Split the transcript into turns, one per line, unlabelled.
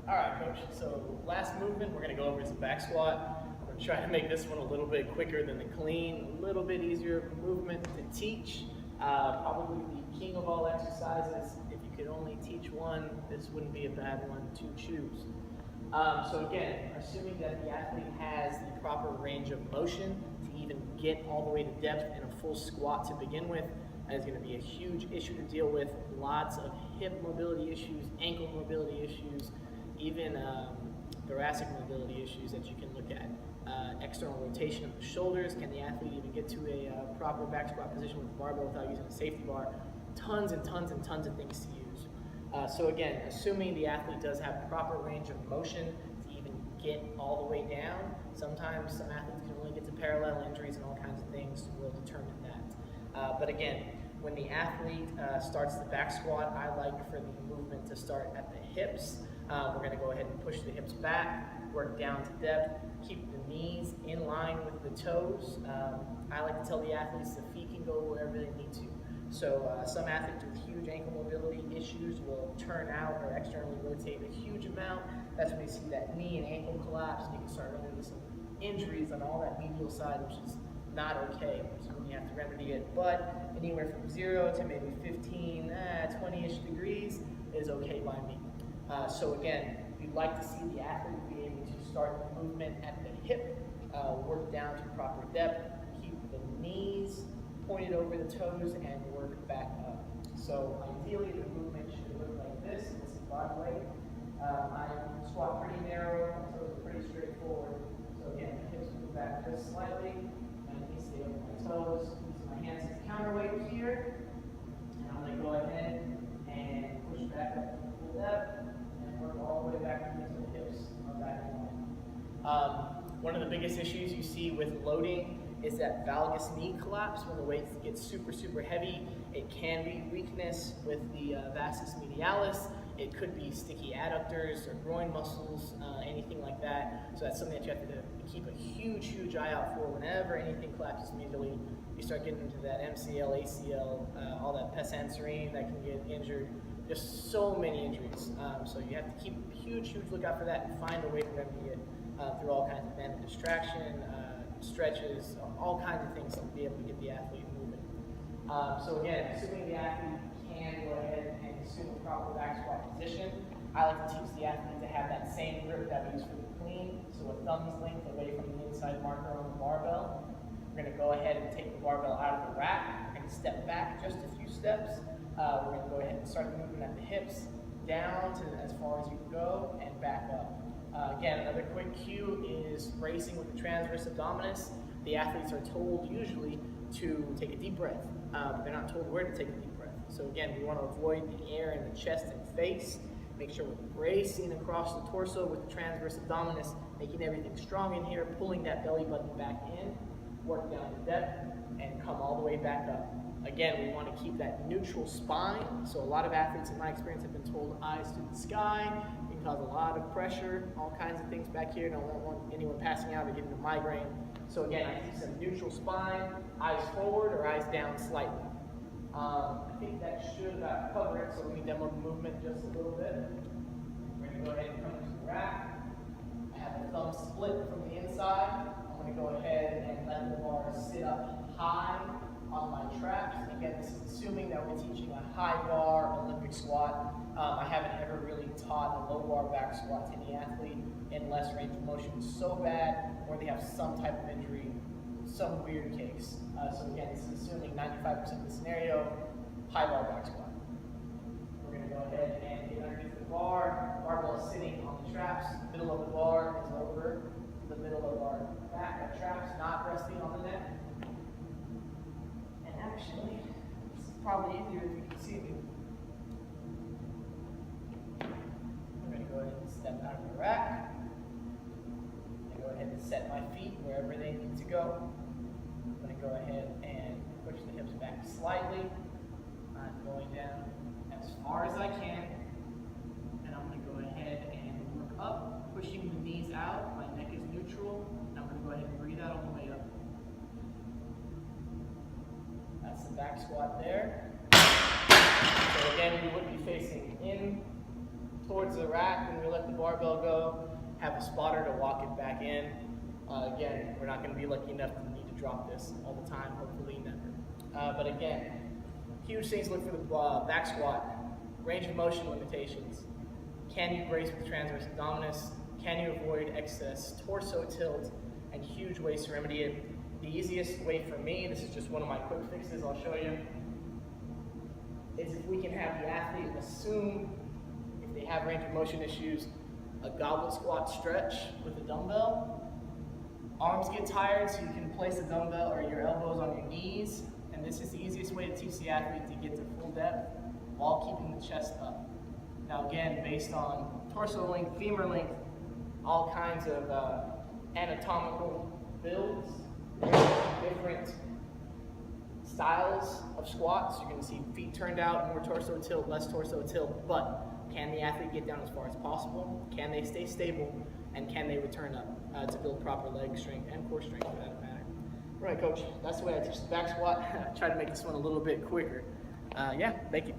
All right, coach. So last movement, we're going to go over some back squat. I'm going to try to make this one a little bit quicker than the clean, a little bit easier of a movement to teach. Probably the king of all exercises. If you could only teach one, this wouldn't be a bad one to choose. So again, assuming that the athlete has the proper range of motion to even get all the way to depth in a full squat to begin with, that is going to be a huge issue to deal with. Lots of hip mobility issues, ankle mobility issues, even thoracic mobility issues that you can look at. External rotation of the shoulders. Can the athlete even get to a proper back squat position with the barbell without using a safety bar? Tons and tons and tons of things to use. So again, assuming the athlete does have proper range of motion to even get all the way down, sometimes some athletes can only get to parallel injuries and all kinds of things will determine that. But again, when the athlete starts the back squat, I like for the movement to start at the hips. We're going to go ahead and push the hips back, work down to depth, keep the knees in line with the toes. I like to tell the athletes the feet can go wherever they need to. So some athletes with huge ankle mobility issues will turn out or externally rotate a huge amount. That's when you see that knee and ankle collapse, and you can start running into some injuries on all that medial side, which is not okay. So you have to remedy it. But anywhere from 0 to maybe 15, 20-ish degrees is okay by me. So again, we'd like to see the athlete be able to start the movement at the hip, work down to proper depth, keep the knees pointed over the toes, and work back up. So ideally, the movement should look like this. This is body weight. I squat pretty narrow, so it's pretty straightforward. So again, the hips move back just slightly, my knees stay over my toes. Using my hands as counterweight here, and I'm going to go ahead and push back up to full depth and work all the way back into the hips are back in line. One of the biggest issues you see with loading is that valgus knee collapse when the weights get super, super heavy. It can be weakness with the vastus medialis. It could be sticky adductors or groin muscles, anything like that. So that's something that you have to keep a huge, huge eye out for whenever anything collapses medially. You start getting into that MCL, ACL, all that pes anserine that can get injured. Just so many injuries. So you have to keep a huge, huge lookout for that and find a way to remedy it through all kinds of band distraction, stretches, all kinds of things to be able to get the athlete moving. So again, assuming the athlete can go ahead and assume a proper back squat position, I like to teach the athlete to have that same grip that we use for the clean, so a thumb's length away from the inside marker on the barbell. We're going to go ahead and take the barbell out of the rack. We're going to step back just a few steps. We're going to go ahead and start the movement at the hips, down to as far as you can go, and back up. Again, another quick cue is bracing with the transverse abdominis. The athletes are told usually to take a deep breath. They're not told where to take a deep breath. So again, we want to avoid the air in the chest and face. Make sure we're bracing across the torso with the transverse abdominis, making everything strong in here, pulling that belly button back in, work down to depth, and come all the way back up. Again, we want to keep that neutral spine. So a lot of athletes, in my experience, have been told eyes to the sky. It can cause a lot of pressure, all kinds of things back here. Don't want anyone passing out or getting a migraine. So again, I keep some neutral spine, eyes forward or eyes down slightly. I think that should cover it. So let me demo the movement just a little bit. We're going to go ahead and come into the rack. I have the thumb split from the inside. I'm going to go ahead and let the bar sit up high on my traps. Again, this is assuming that we're teaching a high bar Olympic squat. I haven't ever really taught a low bar back squat to any athlete unless range of motion is so bad or they have some type of injury, some weird case. So again, this is assuming 95% of the scenario, high bar back squat. We're going to go ahead and get underneath the bar. Barbell is sitting on the traps. Middle of the bar is over the middle of our back. Our traps not resting on the neck. Actually, this is probably easier if you can see me. I'm going to go ahead and step out of the rack. I'm going to go ahead and set my feet wherever they need to go. I'm going to go ahead and push the hips back slightly. I'm going down as far as I can. And I'm going to go ahead and work up, pushing the knees out. My neck is neutral. And I'm going to go ahead and breathe out on the way up. That's the back squat there. So again, we would be facing in towards towards the rack when we let the barbell go, have a spotter to walk it back in. Again, we're not going to be lucky enough to need to drop this all the time, hopefully never. But again, huge things to look for the back squat. Range of motion limitations. Can you brace with transverse abdominis? Can you avoid excess torso tilt? And huge ways to remedy it. The easiest way for me, this is just one of my quick fixes I'll show you, is if we can have the athlete assume, if they have range of motion issues, a goblet squat stretch with a dumbbell. Arms get tired, so you can place the dumbbell or your elbows on your knees, and this is the easiest way to teach the athlete to get to full depth while keeping the chest up. Now again, based on torso length, femur length, all kinds of anatomical builds, different styles of squats. You're going to see feet turned out, more torso tilt, less torso tilt, but can the athlete get down as far as possible? Can they stay stable? And can they return up to build proper leg strength and core strength for that matter? All right, coach, that's the way I teach the back squat. Try to make this one a little bit quicker. Yeah, thank you.